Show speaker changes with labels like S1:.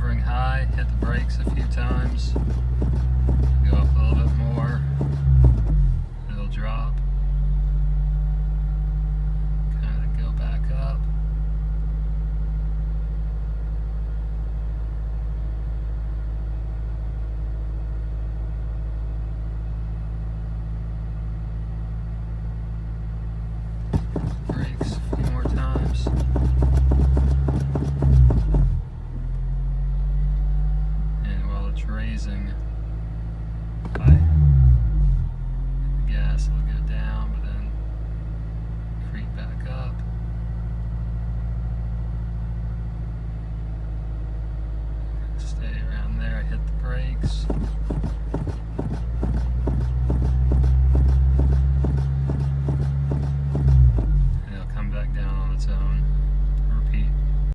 S1: hovering high, hit the brakes a few times, go up a little bit more, it'll drop, kind of go back up. Brakes a few more times. Raising by the gas will go down, but then creep back up. Stay around there, hit the brakes. And it'll come back down on its own.